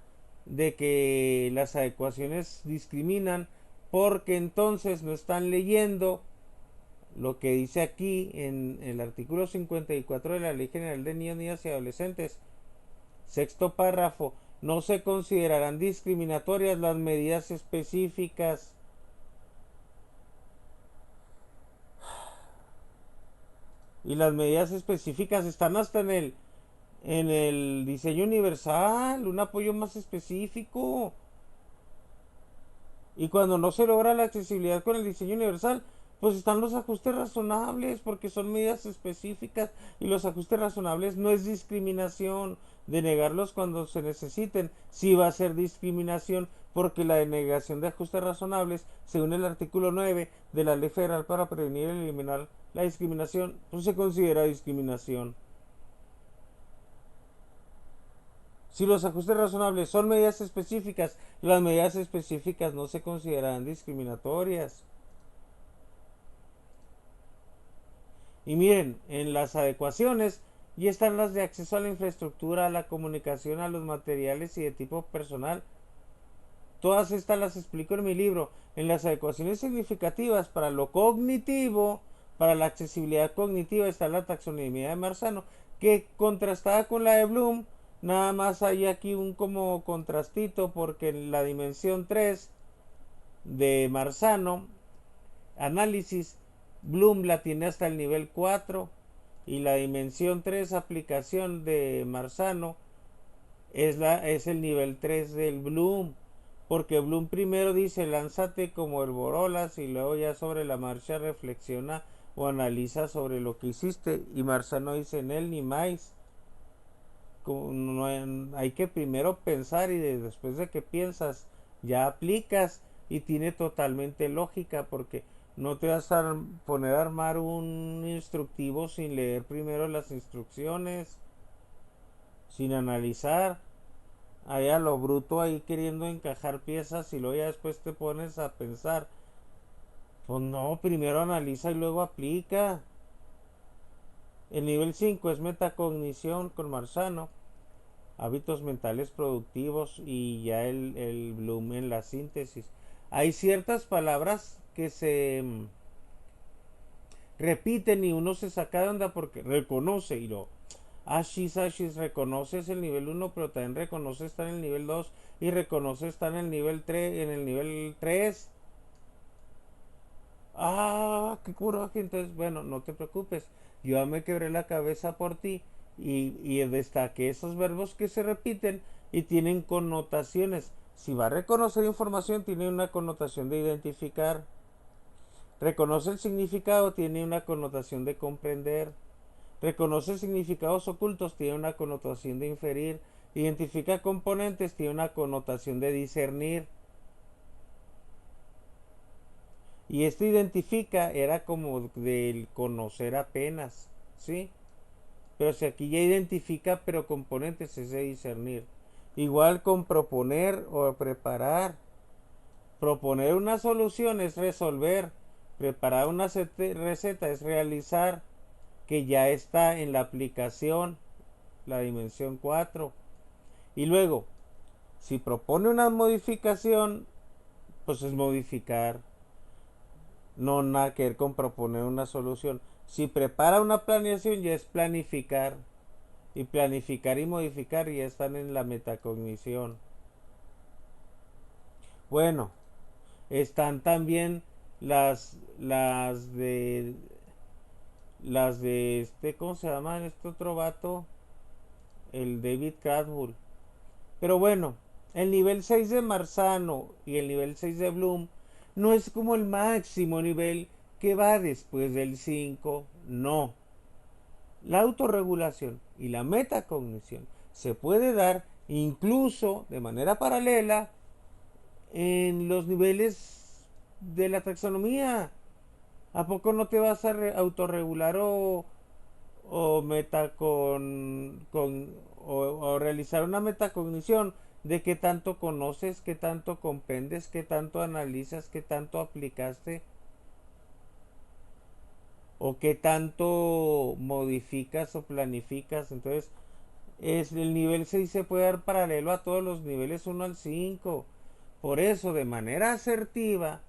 A: de que las adecuaciones discriminan porque entonces no están leyendo lo que dice aquí en el artículo 54 de la Ley General de Niños, Niñas y Adolescentes. Sexto párrafo. No se considerarán discriminatorias las medidas específicas. Y las medidas específicas están hasta en el diseño universal, un apoyo más específico. Y cuando no se logra la accesibilidad con el diseño universal, pues están los ajustes razonables, porque son medidas específicas y los ajustes razonables no es discriminación. Denegarlos cuando se necesiten sí va a ser discriminación, porque la denegación de ajustes razonables, según el artículo 9 de la Ley Federal para prevenir y eliminar la discriminación, pues se considera discriminación. Si los ajustes razonables son medidas específicas, las medidas específicas no se consideran discriminatorias. Y miren, en las adecuaciones ya están las de acceso a la infraestructura, a la comunicación, a los materiales y de tipo personal. Todas estas las explico en mi libro. En las adecuaciones significativas para lo cognitivo, para la accesibilidad cognitiva, está la taxonomía de Marzano, que contrastada con la de Bloom, nada más hay aquí un como contrastito, porque en la dimensión 3 de Marzano, análisis, Bloom la tiene hasta el nivel 4 y la dimensión 3 aplicación de Marzano es el nivel 3 del Bloom, porque Bloom primero dice lánzate como el Borolas y luego ya sobre la marcha reflexiona o analiza sobre lo que hiciste, y Marzano dice en él ni más. no hay que primero pensar y después de que piensas ya aplicas y tiene totalmente lógica porque no te vas a poner a armar un instructivo sin leer primero las instrucciones, sin analizar, ahí a lo bruto ahí queriendo encajar piezas y luego ya después te pones a pensar. Pues no, primero analiza y luego aplica. El nivel 5 es metacognición con Marzano, hábitos mentales productivos y ya el Bloom en la síntesis. Hay ciertas palabras que se repiten y uno se saca de onda porque reconoce y lo ashis, ashis, reconoce es el nivel 1 pero también reconoce está en el nivel 2 y reconoce está en el nivel 3 en el nivel 3. Ah, qué coraje. Entonces, bueno, no te preocupes. Yo ya me quebré la cabeza por ti y destaqué esos verbos que se repiten y tienen connotaciones. Si va a reconocer información, tiene una connotación de identificar. Reconoce el significado, tiene una connotación de comprender. Reconoce significados ocultos, tiene una connotación de inferir. Identifica componentes, tiene una connotación de discernir. Y esto identifica era como del conocer apenas, ¿sí? Pero si aquí ya identifica, pero componentes es de discernir. Igual con proponer o preparar. Proponer una solución es resolver. Preparar una receta es realizar, que ya está en la aplicación, la dimensión 4. Y luego, si propone una modificación, pues es modificar. No nada que ver con proponer una solución. Si prepara una planeación ya es planificar. Y planificar y modificar ya están en la metacognición. Bueno, están también las de este, ¿cómo se llama? Este otro vato, el David Cadbull. Pero bueno, el nivel 6 de Marzano y el nivel 6 de Bloom no es como el máximo nivel que va después del 5, no. La autorregulación y la metacognición se puede dar incluso de manera paralela en los niveles de la taxonomía. ¿A poco no te vas a autorregular o o realizar una metacognición de qué tanto conoces, qué tanto comprendes, qué tanto analizas, qué tanto aplicaste o qué tanto modificas o planificas? Entonces, el nivel 6 se puede dar paralelo a todos los niveles 1 al 5. Por eso, de manera asertiva,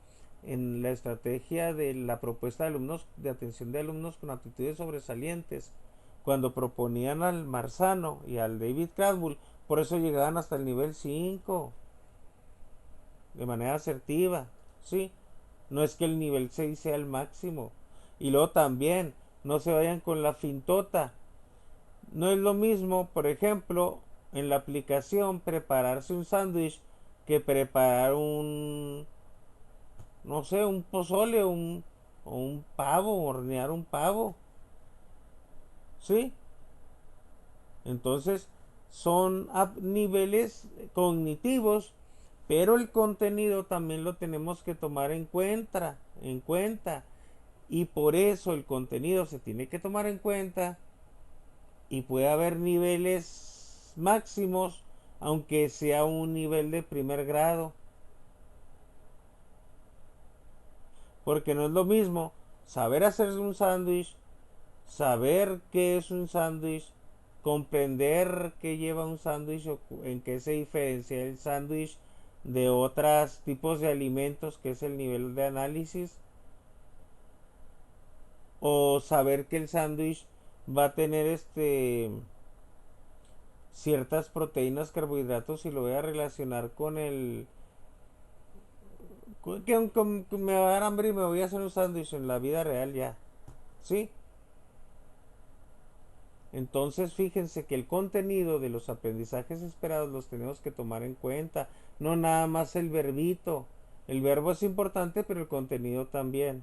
A: en la estrategia de la propuesta de alumnos, de atención de alumnos con aptitudes sobresalientes, cuando proponían al Marzano y al David Cadbull, por eso llegaban hasta el nivel 5, de manera asertiva, ¿sí? No es que el nivel 6 sea el máximo. Y luego también, no se vayan con la fintota. No es lo mismo, por ejemplo, en la aplicación prepararse un sándwich que preparar no sé, un pozole o un pavo, hornear un pavo. ¿Sí? Entonces, son niveles cognitivos, pero el contenido también lo tenemos que tomar en cuenta. Y por eso el contenido se tiene que tomar en cuenta y puede haber niveles máximos, aunque sea un nivel de primer grado, porque no es lo mismo saber hacer un sándwich, saber qué es un sándwich, comprender qué lleva un sándwich o en qué se diferencia el sándwich de otros tipos de alimentos, que es el nivel de análisis, o saber que el sándwich va a tener ciertas proteínas, carbohidratos y lo voy a relacionar con que me va a dar hambre y me voy a hacer un sándwich en la vida real ya. ¿Sí? Entonces fíjense que el contenido de los aprendizajes esperados los tenemos que tomar en cuenta, no nada más el verbito. El verbo es importante, pero el contenido también.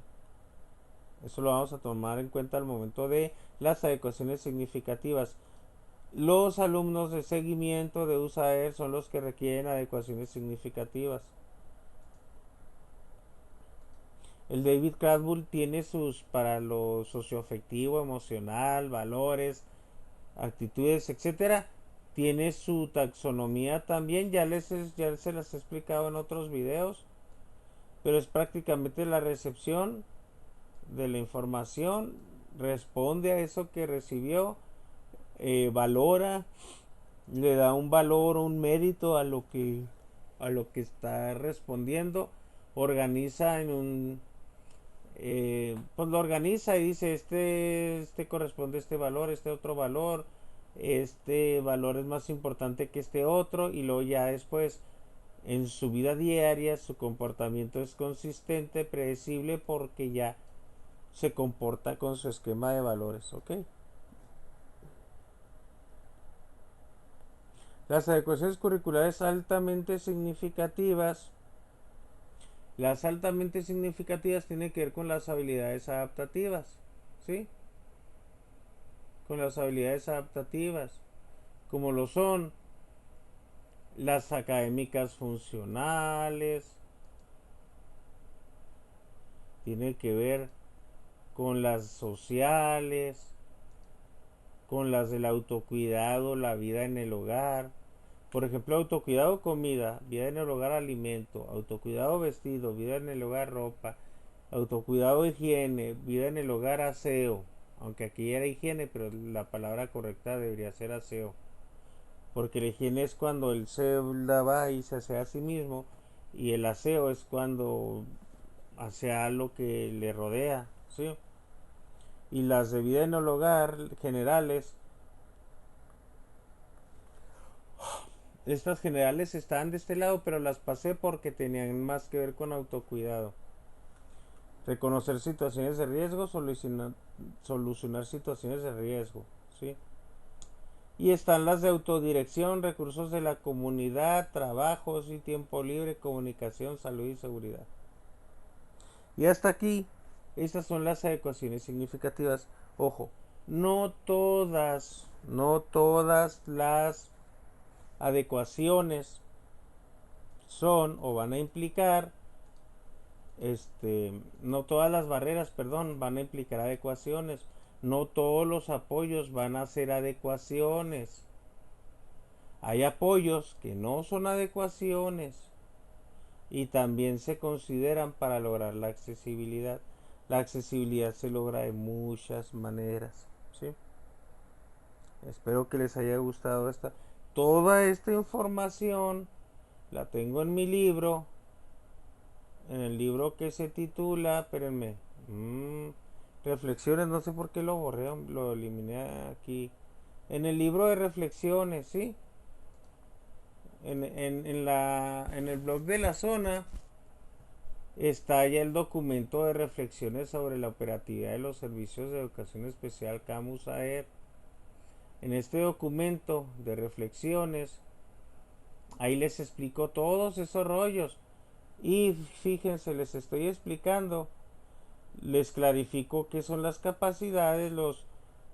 A: Eso lo vamos a tomar en cuenta al momento de las adecuaciones significativas. Los alumnos de seguimiento de USAER son los que requieren adecuaciones significativas. El David Cradbull tiene sus para lo socioafectivo, emocional, valores, actitudes, etcétera. Tiene su taxonomía también, ya se las he explicado en otros videos, pero es prácticamente la recepción de la información, responde a eso que recibió, valora, le da un valor, un mérito a lo que está respondiendo, organiza en un pues lo organiza y dice este corresponde a este valor, este otro valor, este valor es más importante que este otro, y luego ya después en su vida diaria su comportamiento es consistente, predecible, porque ya se comporta con su esquema de valores, ¿ok? Las adecuaciones curriculares altamente significativas. Las altamente significativas tienen que ver con las habilidades adaptativas, ¿sí? Con las habilidades adaptativas, como lo son las académicas funcionales, tiene que ver con las sociales, con las del autocuidado, la vida en el hogar. Por ejemplo, autocuidado comida, vida en el hogar alimento, autocuidado vestido, vida en el hogar ropa, autocuidado higiene, vida en el hogar aseo. Aunque aquí era higiene, pero la palabra correcta debería ser aseo. Porque la higiene es cuando él se lava y se hace a sí mismo, y el aseo es cuando hace a lo que le rodea, ¿sí? Y las de vida en el hogar generales, estas generales están de este lado, pero las pasé porque tenían más que ver con autocuidado. Reconocer situaciones de riesgo, solucionar situaciones de riesgo, ¿sí? Y están las de autodirección, recursos de la comunidad, trabajos y tiempo libre, comunicación, salud y seguridad. Y hasta aquí, estas son las adecuaciones significativas. Ojo, no todas las adecuaciones son o van a implicar, no todas las barreras, perdón, van a implicar adecuaciones. No todos los apoyos van a ser adecuaciones. Hay apoyos que no son adecuaciones y también se consideran para lograr la accesibilidad. La accesibilidad se logra de muchas maneras, ¿sí? Espero que les haya gustado toda esta información. La tengo en mi libro, en el libro que se titula, espérenme, reflexiones, no sé por qué lo borré, lo eliminé aquí. En el libro de reflexiones, ¿sí? En el blog de la zona está ya el documento de reflexiones sobre la operatividad de los servicios de educación especial CAMUS AER. En este documento de reflexiones, ahí les explico todos esos rollos. Y fíjense, les estoy explicando, les clarifico qué son las capacidades, los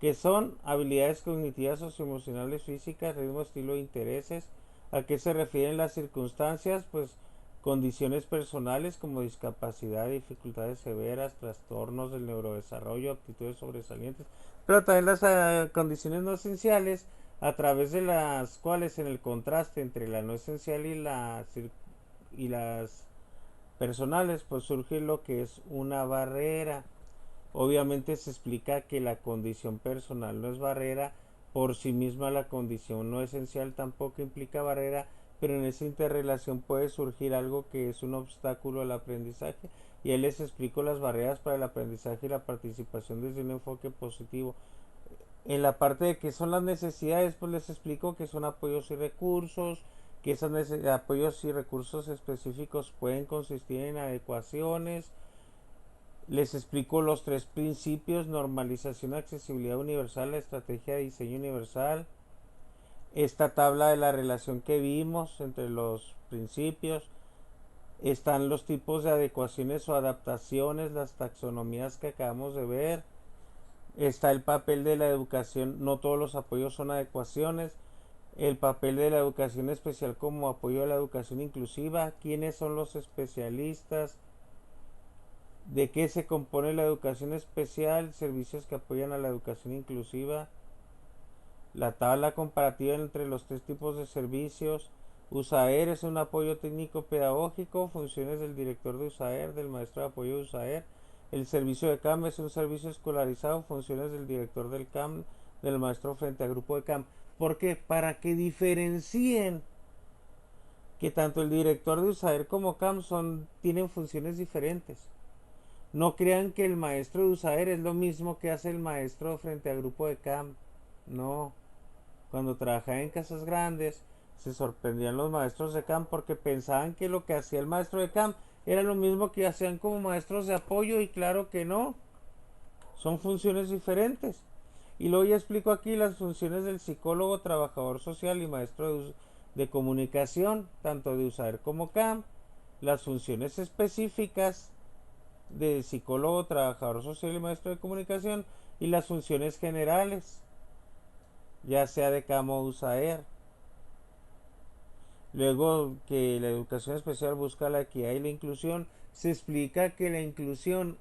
A: que son habilidades cognitivas, socioemocionales, físicas, ritmo, estilo, intereses, a qué se refieren las circunstancias, pues condiciones personales como discapacidad, dificultades severas, trastornos del neurodesarrollo, aptitudes sobresalientes, pero también las condiciones no esenciales, a través de las cuales en el contraste entre la no esencial y las personales, pues surge lo que es una barrera. Obviamente se explica que la condición personal no es barrera, por sí misma la condición no esencial tampoco implica barrera, pero en esa interrelación puede surgir algo que es un obstáculo al aprendizaje, y ahí les explico las barreras para el aprendizaje y la participación desde un enfoque positivo. En la parte de qué son las necesidades, pues les explico que son apoyos y recursos, que esos apoyos y recursos específicos pueden consistir en adecuaciones. Les explico los tres principios: normalización, accesibilidad universal, la estrategia de diseño universal. Esta tabla de la relación que vimos entre los principios. Están los tipos de adecuaciones o adaptaciones, las taxonomías que acabamos de ver. Está el papel de la educación, no todos los apoyos son adecuaciones. El papel de la educación especial como apoyo a la educación inclusiva. ¿Quiénes son los especialistas? ¿De qué se compone la educación especial? Servicios que apoyan a la educación inclusiva. La tabla comparativa entre los tres tipos de servicios. USAER es un apoyo técnico pedagógico, funciones del director de USAER, del maestro de apoyo de USAER. El servicio de CAM es un servicio escolarizado, funciones del director del CAM, del maestro frente al grupo de CAM. ¿Por qué? Para que diferencien que tanto el director de USAER como CAM tienen funciones diferentes. No crean que el maestro de USAER es lo mismo que hace el maestro frente al grupo de CAM. No. Cuando trabajaba en casas grandes, se sorprendían los maestros de CAM porque pensaban que lo que hacía el maestro de CAM era lo mismo que hacían como maestros de apoyo, y claro que no. Son funciones diferentes. Y luego ya explico aquí las funciones del psicólogo, trabajador social y maestro de comunicación, tanto de USAER como CAM, las funciones específicas de psicólogo, trabajador social y maestro de comunicación, y las funciones generales, ya sea de CAM o USAER. Luego que la educación especial busca la equidad y la inclusión, se explica que la inclusión,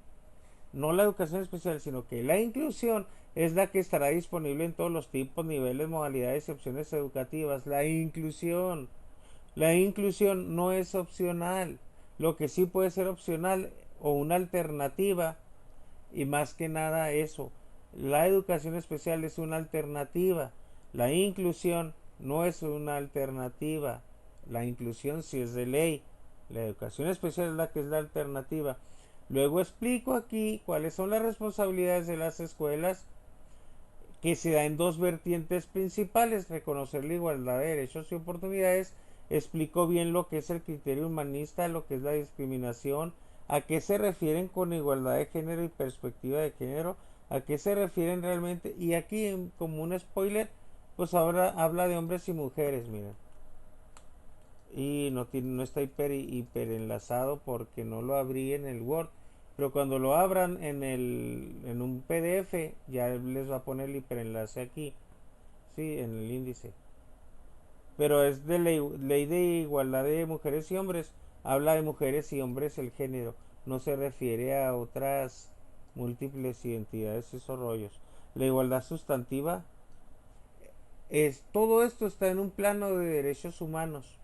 A: no la educación especial, sino que la inclusión es la que estará disponible en todos los tipos, niveles, modalidades y opciones educativas. La inclusión no es opcional. Lo que sí puede ser opcional o una alternativa, y más que nada eso, la educación especial es una alternativa. La inclusión no es una alternativa. La inclusión sí es de ley. La educación especial es la que es la alternativa. Luego explico aquí cuáles son las responsabilidades de las escuelas, que se da en dos vertientes principales: reconocer la igualdad de derechos y oportunidades. Explico bien lo que es el criterio humanista, lo que es la discriminación, a qué se refieren con igualdad de género y perspectiva de género, a qué se refieren realmente. Y aquí, como un spoiler, pues ahora habla de hombres y mujeres, miren. Y no está hiper enlazado porque no lo abrí en el Word. Pero cuando lo abran en un PDF, ya les va a poner el hiperenlace aquí. Sí, en el índice. Pero es de ley de igualdad de mujeres y hombres. Habla de mujeres y hombres el género. No se refiere a otras múltiples identidades y esos rollos. La igualdad sustantiva es, todo esto está en un plano de derechos humanos,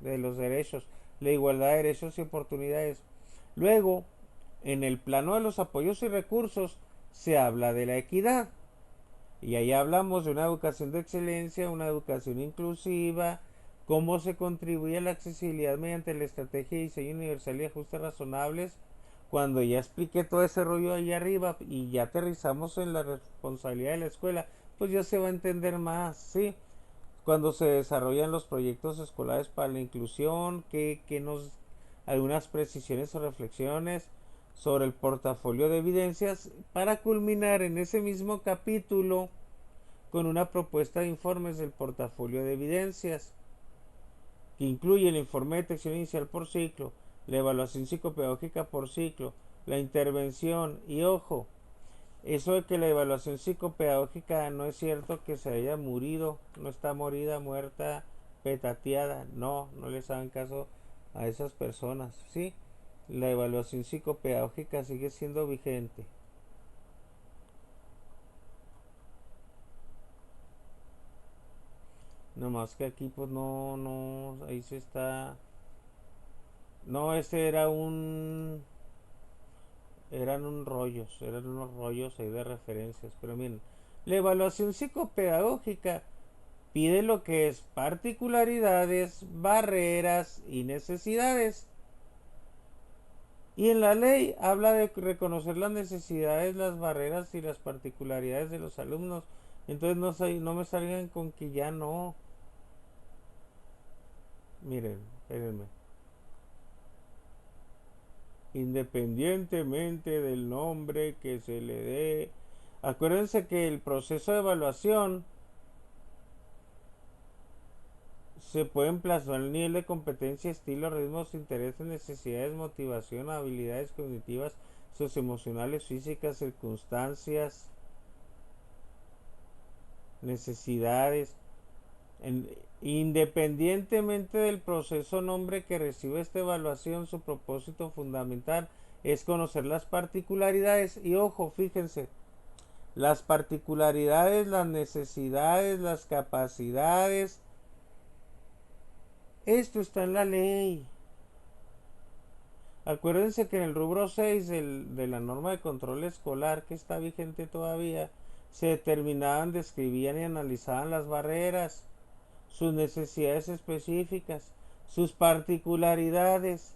A: de los derechos, la igualdad de derechos y oportunidades. Luego, en el plano de los apoyos y recursos, se habla de la equidad. Y ahí hablamos de una educación de excelencia, una educación inclusiva, cómo se contribuye a la accesibilidad mediante la estrategia de diseño universal y ajustes razonables. Cuando ya expliqué todo ese rollo ahí arriba y ya aterrizamos en la responsabilidad de la escuela, pues ya se va a entender más, ¿sí? Cuando se desarrollan los proyectos escolares para la inclusión, algunas precisiones o reflexiones sobre el portafolio de evidencias, para culminar en ese mismo capítulo con una propuesta de informes del portafolio de evidencias, que incluye el informe de detección inicial por ciclo, la evaluación psicopedagógica por ciclo, la intervención. Y ojo, eso de que la evaluación psicopedagógica no es cierto que se haya murido, no está morida, muerta, petateada. No, no les hagan caso a esas personas, ¿sí? La evaluación psicopedagógica sigue siendo vigente. No más que aquí pues no, ahí se está. No, ese eran unos rollos ahí de referencias. Pero miren, la evaluación psicopedagógica pide lo que es particularidades, barreras y necesidades. Y en la ley habla de reconocer las necesidades, las barreras y las particularidades de los alumnos. Entonces no me salgan con que ya no. Miren, espérenme. Independientemente del nombre que se le dé. Acuérdense que el proceso de evaluación se puede plasmar el nivel de competencia, estilo, ritmos, intereses, necesidades, motivación, habilidades cognitivas, socioemocionales, físicas, circunstancias. necesidades. Independientemente del proceso nombre que recibe esta evaluación, su propósito fundamental es conocer las particularidades y ojo, fíjense, las particularidades, las necesidades, las capacidades, esto está en la ley. Acuérdense que en el rubro 6 de la norma de control escolar, que está vigente todavía, se determinaban, describían y analizaban las barreras, sus necesidades específicas, sus particularidades.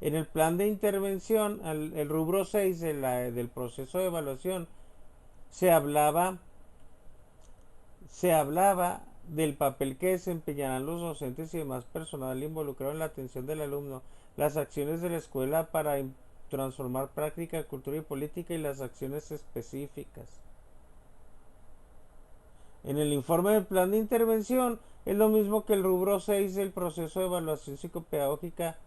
A: En el plan de intervención, el rubro 6 del proceso de evaluación, se hablaba, se hablaba del papel que desempeñarán los docentes y demás personal involucrado en la atención del alumno, las acciones de la escuela para transformar práctica, cultura y política y las acciones específicas. En el informe del plan de intervención es lo mismo que el rubro 6 del proceso de evaluación psicopedagógica,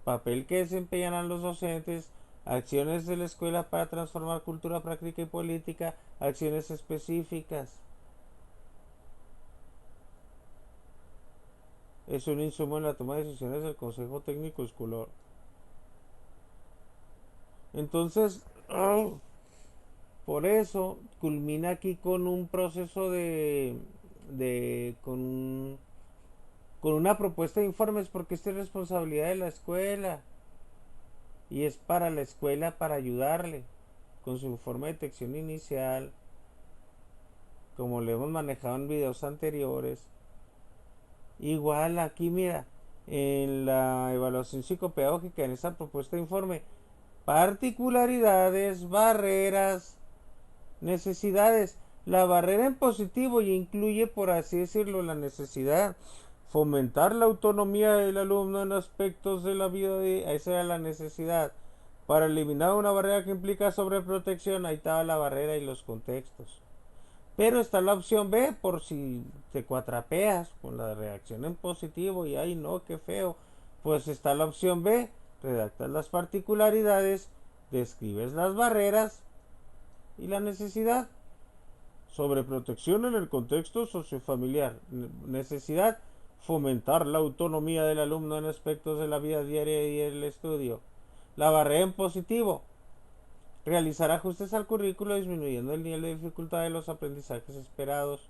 A: papel que desempeñarán los docentes, acciones de la escuela para transformar cultura, práctica y política, acciones específicas. Es un insumo en la toma de decisiones del Consejo Técnico Escolar. Entonces, por eso culmina aquí con un proceso con una propuesta de informes, porque esta es responsabilidad de la escuela y es para la escuela para ayudarle con su informe de detección inicial, como lo hemos manejado en videos anteriores. Igual aquí, mira, en la evaluación psicopedagógica, en esa propuesta de informe, particularidades, barreras, necesidades. La barrera en positivo y incluye, por así decirlo, la necesidad fomentar la autonomía del alumno en aspectos de la vida de... Esa era la necesidad. Para eliminar una barrera que implica sobreprotección, ahí estaba la barrera y los contextos. Pero está la opción B, por si te cuatrapeas con la reacción en positivo y ay no, qué feo. Pues está la opción B, redactas las particularidades, describes las barreras y la necesidad. Sobreprotección en el contexto sociofamiliar. Necesidad, fomentar la autonomía del alumno en aspectos de la vida diaria y el estudio. La barrera en positivo, realizar ajustes al currículo disminuyendo el nivel de dificultad de los aprendizajes esperados.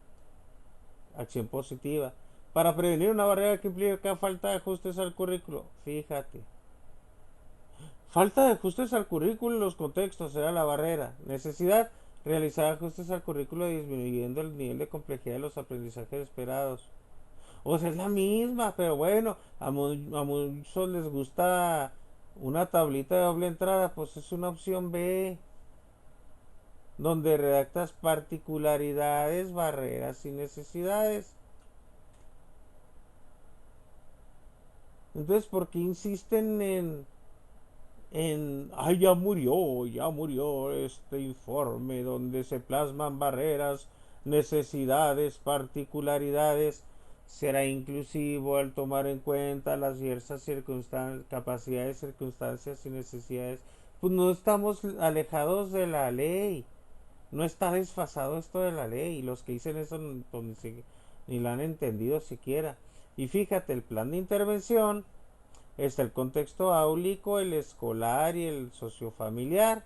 A: Acción positiva. Para prevenir una barrera que implica falta de ajustes al currículo. Fíjate. Falta de ajustes al currículo en los contextos era la barrera. Necesidad. Realizar ajustes al currículo disminuyendo el nivel de complejidad de los aprendizajes esperados. O sea, es la misma, pero bueno, a muchos les gusta una tablita de doble entrada, pues es una opción B, donde redactas particularidades, barreras y necesidades. Entonces, ¿por qué insisten ay, ya murió este informe donde se plasman barreras, necesidades, particularidades? Será inclusivo al tomar en cuenta las diversas capacidades, circunstancias y necesidades. Pues no estamos alejados de la ley, no está desfasado esto de la ley, y los que dicen eso pues, ni lo han entendido siquiera. Y fíjate, el plan de intervención está el contexto áulico, el escolar y el sociofamiliar,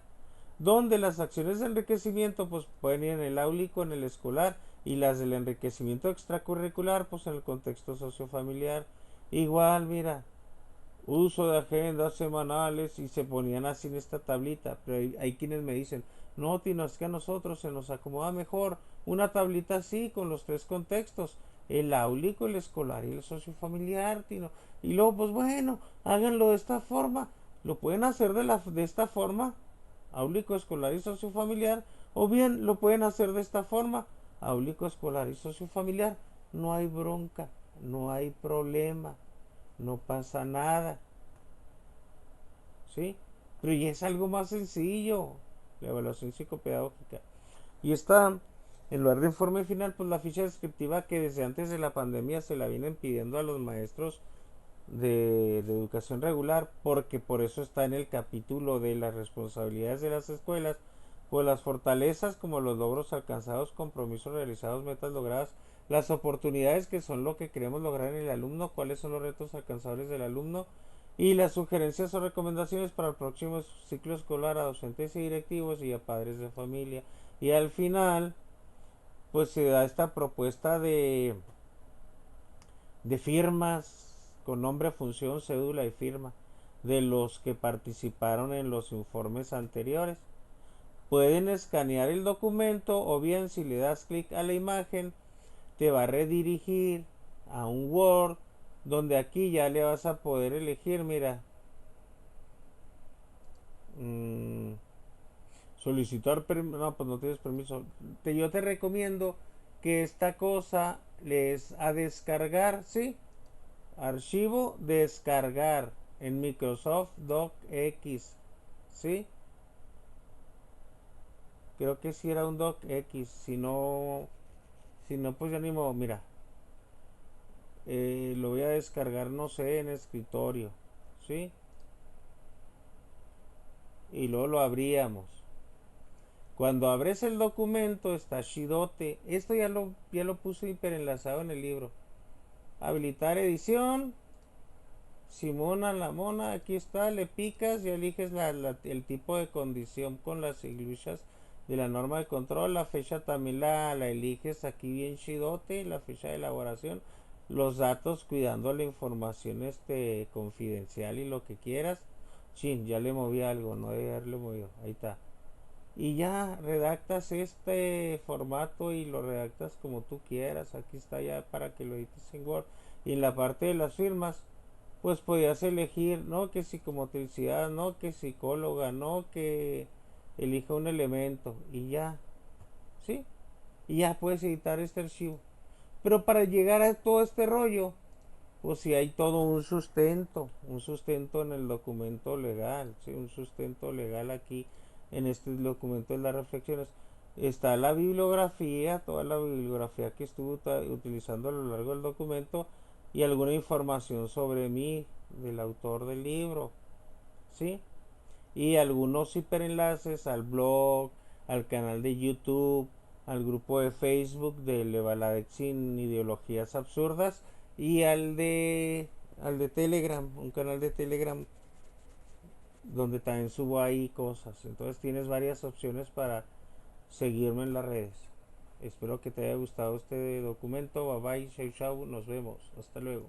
A: donde las acciones de enriquecimiento pues pueden ir en el áulico, en el escolar, y las del enriquecimiento extracurricular pues en el contexto sociofamiliar. Igual, mira, uso de agendas semanales y se ponían así en esta tablita, pero hay quienes me dicen, no, Tino, es que a nosotros se nos acomoda mejor una tablita así con los tres contextos, el áulico, el escolar y el sociofamiliar, Tino. Y luego, pues bueno, háganlo de esta forma, lo pueden hacer de esta forma, áulico, escolar y sociofamiliar, o bien lo pueden hacer de esta forma, áulico, escolar y sociofamiliar. No hay bronca, no hay problema, no pasa nada, ¿sí? Pero ya es algo más sencillo, la evaluación psicopedagógica. Y está, en lugar de informe final, pues la ficha descriptiva que desde antes de la pandemia se la vienen pidiendo a los maestros de educación regular, porque por eso está en el capítulo de las responsabilidades de las escuelas, Pues las fortalezas como los logros alcanzados, compromisos realizados, metas logradas, las oportunidades que son lo que queremos lograr en el alumno, cuáles son los retos alcanzables del alumno y las sugerencias o recomendaciones para el próximo ciclo escolar a docentes y directivos y a padres de familia. Y al final, pues se da esta propuesta de firmas con nombre, función, cédula y firma de los que participaron en los informes anteriores. Pueden escanear el documento o bien si le das clic a la imagen te va a redirigir a un Word donde aquí ya le vas a poder elegir, mira, mmm, solicitar permiso, no, pues no tienes permiso. Yo te recomiendo que esta cosa les a descargar, ¿sí? Archivo, descargar en Microsoft DocX, ¿sí? Creo que si era un DocX, si no pues ya ni modo, mira, lo voy a descargar, no sé, en escritorio, ¿sí? Y luego lo abríamos. Cuando abres el documento está chidote. Esto ya lo puse hiperenlazado en el libro. Habilitar edición. Simona la mona, aquí está, le picas y eliges el tipo de condición con las igluchas de la norma de control. La fecha también la eliges aquí bien chidote, la fecha de elaboración, los datos cuidando la información confidencial y lo que quieras. Chin, ya le moví algo, no debe haberle movido, ahí está. Y ya redactas este formato y lo redactas como tú quieras. Aquí está ya para que lo edites en Word. Y en la parte de las firmas, pues podías elegir, no que psicomotricidad, no que psicóloga, no que elija un elemento y ya, ¿sí? Y ya puedes editar este archivo. Pero para llegar a todo este rollo, pues si hay todo un sustento en el documento legal, ¿sí? Un sustento legal aquí en este documento de las reflexiones. Está la bibliografía, toda la bibliografía que estuve utilizando a lo largo del documento y alguna información sobre mí, del autor del libro, ¿sí? Y algunos hiperenlaces al blog, al canal de YouTube, al grupo de Facebook de Levaladex sin ideologías absurdas y al de Telegram, un canal de Telegram donde también subo ahí cosas. Entonces tienes varias opciones para seguirme en las redes. Espero que te haya gustado este documento. Bye bye, chau chau, nos vemos. Hasta luego.